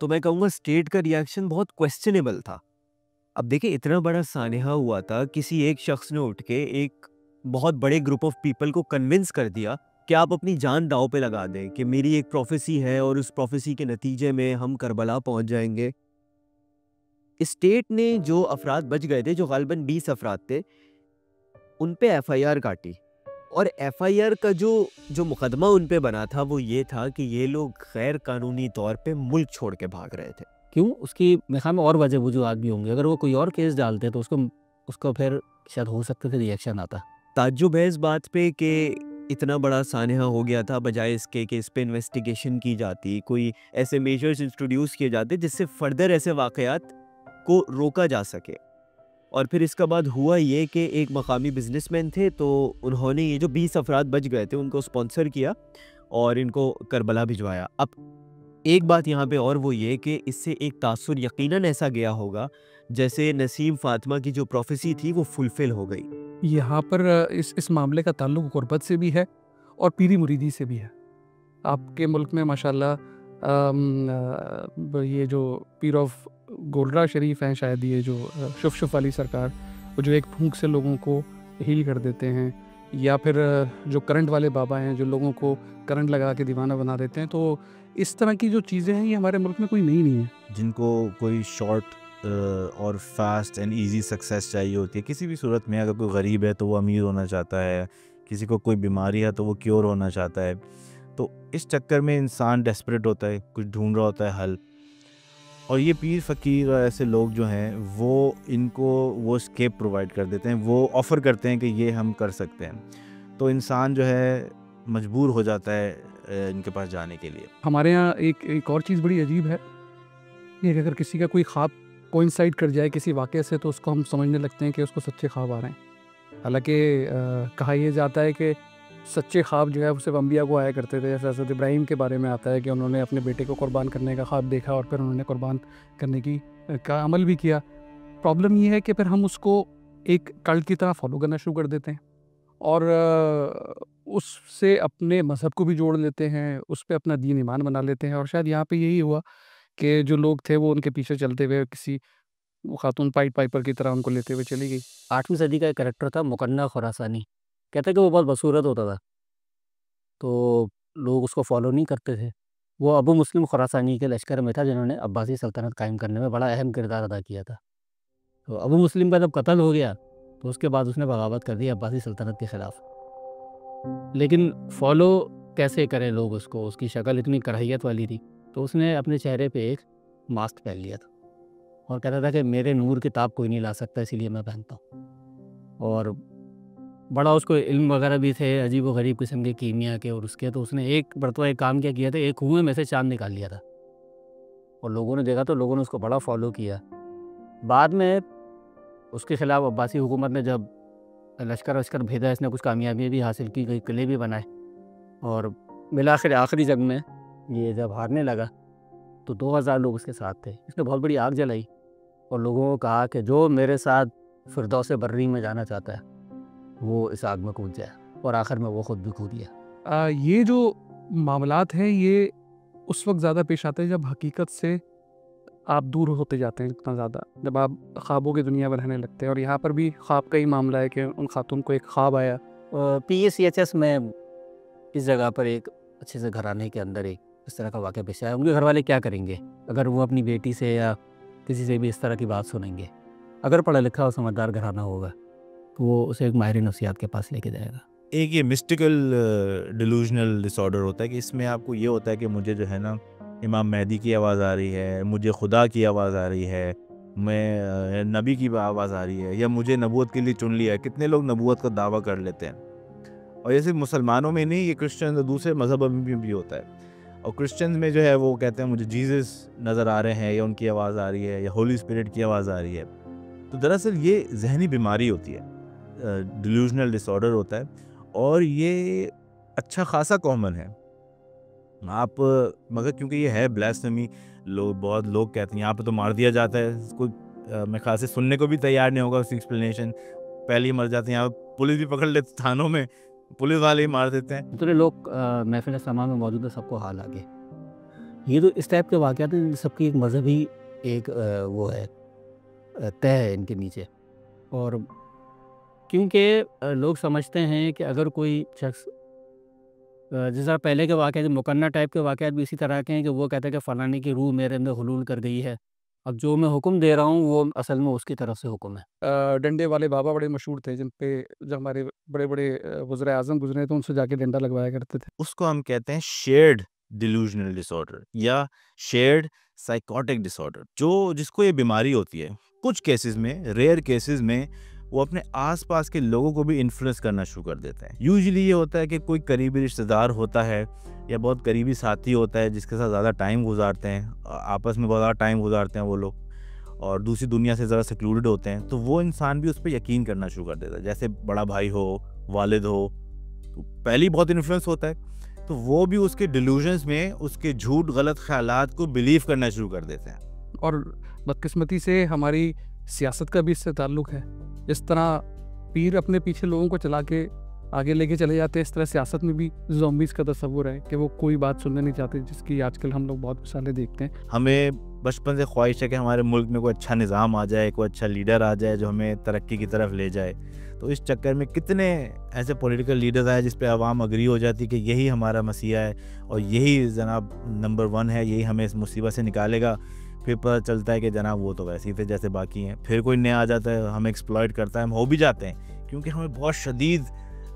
تو میں کہوں گا اسٹیٹ کا ریئیکشن بہت کویسچنیبل تھا. اب دیکھیں اتنا بڑا سانحہ ہوا تھا, کسی ایک شخص نے اٹھ کے ایک بہت بڑے گروپ آف پیپل کو کنونس کر دیا کہ آپ اپنی جان داؤ پہ لگا دیں کہ میری ایک پروفیسی ہے اور اس پروفیسی کے نتیجے میں ہم کربلا پہنچ جائیں گے. اسٹیٹ نے جو افراد بچ گئے تھے, جو غالباً 20 افراد تھے, ان پہ ایف آئی آر کاٹی, اور ایف آئی آر کا جو مقدمہ ان پہ بنا تھا وہ یہ تھا کہ یہ لوگ غیر قانونی طور پہ ملک چھوڑ کے بھاگ رہے تھے. کیوں؟ اس کی میرے خیال میں اور وجہ وجوہات بھی ہوں گے. اگر وہ کوئی اور کیس ڈالتے تو اس کو پھر شاید ہو سکتا تھا ریئیکشن آتا. تعجب ہے اس بات پہ کہ اتنا بڑا سانحہ ہو گیا تھا, بجائے اس کے کہ اس پہ انویسٹیگیشن کی جاتی, کوئی ایسے میجرز انٹروڈیوس کیے جاتے جس سے فردر ایسے واقعات کو روکا جا سکے. اور پھر اس کے بعد ہوا یہ کہ ایک مقامی بزنس مین تھے, تو انہوں نے یہ جو 20 افراد بچ گئے تھے ان کو اسپانسر کیا اور ان کو کربلا بھجوایا. اب ایک بات یہاں پہ اور وہ یہ کہ اس سے ایک تاثر یقیناً ایسا گیا ہوگا جیسے نسیم فاطمہ کی جو پروفیسی تھی وہ فلفل ہو گئی. یہاں پر اس معاملے کا تعلق غربت سے بھی ہے اور پیری مریدی سے بھی ہے. آپ کے ملک میں ماشاءاللہ یہ جو پیر آف گولڈرا شریف ہیں, شاید یہ جو شف علی سرکار, وہ جو ایک پھونک سے لوگوں کو ہیل کر دیتے ہیں, یا پھر جو کرنٹ والے بابا ہیں جو لوگوں کو کرنٹ لگا کے دیوانہ بنا دیتے ہیں. تو اس طرح کی جو چیزیں ہیں یہ ہمارے ملک میں کوئی نئی نہیں ہے. جن کو کوئی شارٹ اور فاسٹ اینڈ ایزی سکسیس چاہیے ہوتی ہے کسی بھی صورت میں. اگر کوئی غریب ہے تو وہ امیر ہونا چاہتا ہے, کسی کو کوئی بیماری ہے تو وہ کیور ہونا چاہتا ہے. تو اس چکر میں انسان ڈیسپریٹ ہوتا ہے, کچھ ڈھونڈ رہا ہوتا ہے حل. اور یہ پیر فقیر اور ایسے لوگ جو ہیں وہ ان کو وہ اسکیپ پرووائڈ کر دیتے ہیں, وہ آفر کرتے ہیں کہ یہ ہم کر سکتے ہیں. تو انسان جو ہے مجبور ہو جاتا ہے ان کے پاس جانے کے لیے. ہمارے یہاں ایک اور چیز بڑی عجیب ہے کہ اگر کسی کا کوئی خواب کوئنسائڈ کر جائے کسی واقعے سے تو اس کو ہم سمجھنے لگتے ہیں کہ اس کو سچے خواب آ رہے ہیں. حالانکہ کہا یہ جاتا ہے کہ سچے خواب جو ہے وہ صرف انبیاء کو آیا کرتے تھے. جیسے حضرت ابراہیم کے بارے میں آتا ہے کہ انہوں نے اپنے بیٹے کو قربان کرنے کا خواب دیکھا اور پھر انہوں نے قربان کرنے کا عمل بھی کیا. پرابلم یہ ہے کہ پھر ہم اس کو ایک کلٹ کی طرح فالو کرنا شروع کر دیتے ہیں اور اس سے اپنے مذہب کو بھی جوڑ لیتے ہیں, اس پہ اپنا دین ایمان بنا لیتے ہیں. اور شاید یہاں پہ یہی ہوا کہ جو لوگ تھے وہ ان کے پیچھے چلتے ہوئے کسی خاتون پائپر کی طرح ان کو لیتے ہوئے چلی گئی. 8ویں صدی کا ایک کریکٹر تھا مقنع خراسانی, کہتے کہ وہ بہت بصورت ہوتا تھا تو لوگ اس کو فالو نہیں کرتے تھے. وہ ابو مسلم خراسانی کے لشکر میں تھا جنہوں نے عباسی سلطنت قائم کرنے میں بڑا اہم کردار ادا کیا تھا. تو ابو مسلم کا جب قتل ہو گیا تو اس کے بعد اس نے بغاوت کر دی عباسی سلطنت کے خلاف. لیکن فالو کیسے کریں لوگ اس کو, اس کی شکل اتنی کراہیت والی تھی, تو اس نے اپنے چہرے پہ ایک ماسک پہن لیا تھا اور کہتا تھا کہ میرے نور کی تاب کوئی نہیں لا سکتا اسی لیے میں پہنتا ہوں. اور بڑا اس کو علم وغیرہ بھی تھے عجیب و غریب قسم کے کیمیا کے اور اس کے. تو اس نے ایک مرتبہ ایک کام کیا تھا, ایک کنویں میں سے چاند نکال لیا تھا اور لوگوں نے دیکھا تو لوگوں نے اس کو بڑا فالو کیا. بعد میں اس کے خلاف عباسی حکومت نے جب لشکر بھیجا, اس نے کچھ کامیابی بھی حاصل کی, کئی قلعے بھی بنائے, اور بالآخر آخری جنگ میں یہ جب ہارنے لگا تو 2000 لوگ اس کے ساتھ تھے. اس نے بہت بڑی آگ جلائی اور لوگوں کو کہا کہ جو میرے ساتھ فردوس بری میں جانا چاہتا ہے وہ اس آگ میں کود جائے, اور آخر میں وہ خود بھی کود گیا. یہ جو معاملات ہیں یہ اس وقت زیادہ پیش آتے ہیں جب حقیقت سے آپ دور ہوتے جاتے ہیں اتنا زیادہ, جب آپ خوابوں کی دنیا میں رہنے لگتے ہیں. اور یہاں پر بھی خواب کا ہی معاملہ ہے کہ ان خاتون کو ایک خواب آیا. PACHS میں اس جگہ پر ایک اچھے سے گھرانے کے اندر ایک اس طرح کا واقعہ پیش آیا. ان کے گھر والے کیا کریں گے اگر وہ اپنی بیٹی سے یا کسی سے بھی اس طرح کی بات سنیں گے؟ اگر پڑھا لکھا اور سمجھدار گھرانہ ہوگا تو وہ اسے ایک ماہر نفسیات کے پاس لے کے جائے گا. ایک یہ مسٹیکل ڈیلوژنل ڈس آرڈر ہوتا ہے کہ اس میں آپ کو یہ ہوتا ہے کہ مجھے جو ہے نا امام مہدی کی آواز آ رہی ہے, مجھے خدا کی آواز آ رہی ہے, میں نبی کی آواز آ رہی ہے, یا مجھے نبوت کے لیے چن لیا ہے. کتنے لوگ نبوت کا دعویٰ کر لیتے ہیں. اور یہ صرف مسلمانوں میں نہیں, یہ کرسچن دوسرے مذہبوں میں بھی ہوتا ہے. اور کرسچنز میں جو ہے وہ کہتے ہیں مجھے جیزس نظر آ رہے ہیں, یا ان کی آواز آ رہی ہے, یا ہولی اسپرٹ کی آواز آ رہی ہے. تو دراصل یہ ذہنی بیماری ہوتی ہے, ڈیلوژنل ڈس آرڈر ہوتا ہے, اور یہ اچھا خاصا کامن ہے. آپ مگر کیونکہ یہ ہے بلاسفیمی, بہت لوگ کہتے ہیں یہاں پہ تو مار دیا جاتا ہے, کوئی میں خاص سے سننے کو بھی تیار نہیں ہوگا اس کی ایکسپلینیشن. پہلے ہی مر جاتے ہیں, یہاں پولیس بھی پکڑ لیتے, تھانوں میں پولیس والے ہی مار دیتے ہیں. اتنے لوگ محفل سما میں موجود ہے, سب کو حال آگے. یہ تو اس ٹائپ کے واقعات ہیں، سب کی ایک مذہبی ایک وہ ہے طے ہے ان کے نیچے. اور کیونکہ لوگ سمجھتے ہیں کہ اگر کوئی شخص جس طرح پہلے کے واقعات مکنہ ٹائپ کے واقعات بھی اسی طرح کے ہیں کہ وہ کہتے ہیں کہ فلانے کی روح میرے اندر حلول کر گئی ہے، اب جو میں حکم دے رہا ہوں وہ اصل میں اس کی طرف سے حکم ہے. ڈنڈے والے بابا بڑے مشہور تھے، جن پہ جو ہمارے بڑے بڑے وزرائے اعظم گزرے تو ان سے جا کے ڈنڈا لگوایا کرتے تھے. اس کو ہم کہتے ہیں شیئرڈ ڈیلوژنل ڈس آرڈر یا شیئرڈ سائیکوٹک ڈس آرڈر، جس کو یہ بیماری ہوتی ہے. کچھ کیسز میں، ریئر کیسز میں، وہ اپنے آس پاس کے لوگوں کو بھی انفلوئنس کرنا شروع کر دیتے ہیں. یوزلی یہ ہوتا ہے کہ کوئی قریبی رشتہ دار ہوتا ہے یا بہت قریبی ساتھی ہوتا ہے جس کے ساتھ زیادہ ٹائم گزارتے ہیں، آپس میں بہت زیادہ ٹائم گزارتے ہیں وہ لوگ، اور دوسری دنیا سے ذرا سیکلوڈڈ ہوتے ہیں، تو وہ انسان بھی اس پہ یقین کرنا شروع کر دیتا ہے. جیسے بڑا بھائی ہو، والد ہو، پہلی بہت انفلوئنس ہوتا ہے، تو وہ بھی اس کے ڈیلوژنس میں اس کے جھوٹ غلط خیالات کو بلیو کرنا شروع کر دیتے ہیں. اور بدقسمتی سے ہماری سیاست کا بھی اس سے تعلق ہے. اس طرح پیر اپنے پیچھے لوگوں کو چلا کے آگے لے کے چلے جاتے ہیں، اس طرح سیاست میں بھی زومبیز کا تصور ہے کہ وہ کوئی بات سننا نہیں چاہتے، جس کی آج کل ہم لوگ بہت مثالیں دیکھتے ہیں. ہمیں بچپن سے خواہش ہے کہ ہمارے ملک میں کوئی اچھا نظام آ جائے، کوئی اچھا لیڈر آ جائے جو ہمیں ترقی کی طرف لے جائے. تو اس چکر میں کتنے ایسے پولیٹیکل لیڈرز آئے جس پہ عوام اگری ہو جاتی کہ یہی ہمارا مسیحا ہے اور یہی جناب نمبر 1 ہے، یہی ہمیں اس مصیبت سے نکالے گا. پھر پتہ چلتا ہے کہ جناب وہ تو ویسے ہی تھے جیسے باقی ہیں. پھر کوئی نیا آ جاتا ہے، ہمیں ایکسپلائٹ کرتا ہے، ہم ہو بھی جاتے ہیں کیونکہ ہمیں بہت شدید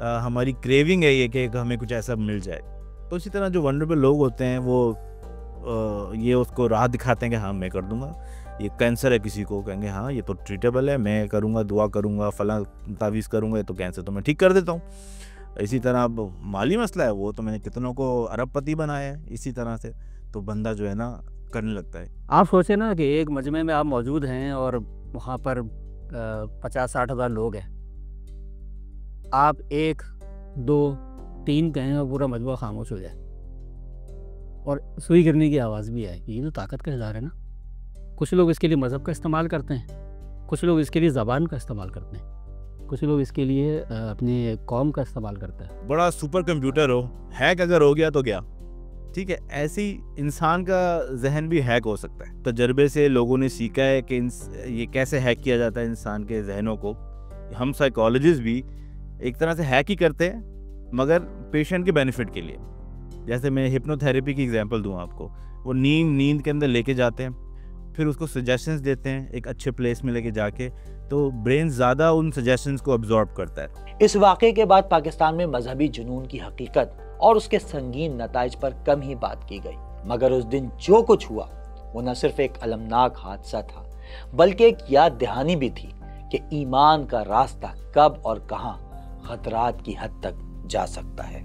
ہماری کریونگ ہے یہ کہ ہمیں کچھ ایسا مل جائے. تو اسی طرح جو ونڈربل لوگ ہوتے ہیں وہ یہ اس کو راہ دکھاتے ہیں کہ ہاں میں کر دوں گا. یہ کینسر ہے کسی کو، کہیں گے ہاں یہ تو ٹریٹیبل ہے، میں کروں گا، دعا کروں گا، فلاں تعویذ کروں گا تو کینسر تو میں ٹھیک کر دیتا ہوں. اسی طرح اب مالی مسئلہ ہے، وہ تو میں نے کتنوں کو ارب پتی بنایا ہے اسی طرح سے. تو بندہ جو ہے نا کرنے لگتا ہے. آپ سوچیں نا کہ ایک مجمع میں آپ موجود ہیں اور وہاں پر 50-60 ہزار لوگ ہیں، آپ 1 2 3 کہیں اور پورا مجموعہ خاموش ہو جائے اور سوئی گرنے کی آواز بھی آئے. یہ تو طاقت کا اظہار ہے نا. کچھ لوگ اس کے لیے مذہب کا استعمال کرتے ہیں، کچھ لوگ اس کے لیے زبان کا استعمال کرتے ہیں، کچھ لوگ اس کے لیے اپنی قوم کا استعمال کرتے ہیں. بڑا سپر کمپیوٹر ہو، ہیک اگر ہو گیا تو گیا، ٹھیک ہے. ایسی انسان کا ذہن بھی ہیک ہو سکتا ہے. تجربے سے لوگوں نے سیکھا ہے کہ یہ کیسے ہیک کیا جاتا ہے انسان کے ذہنوں کو. ہم سائیکالوجسٹ بھی ایک طرح سے ہیک ہی کرتے ہیں مگر پیشنٹ کے بینیفٹ کے لیے. جیسے میں ہپنو تھیراپی کی ایگزامپل دوں آپ کو. وہ نیند کے اندر لے کے جاتے ہیں، پھر اس کو سجیشنز دیتے ہیں ایک اچھے پلیس میں لے کے جا کے، تو برین زیادہ ان سجیشنز کو ابزارب کرتا ہے. اس واقعے کے بعد پاکستان میں مذہبی جنون کی حقیقت اور اس کے سنگین نتائج پر کم ہی بات کی گئی، مگر اس دن جو کچھ ہوا وہ نہ صرف ایک المناک حادثہ تھا بلکہ ایک یاد دہانی بھی تھی کہ ایمان کا راستہ کب اور کہاں خطرات کی حد تک جا سکتا ہے.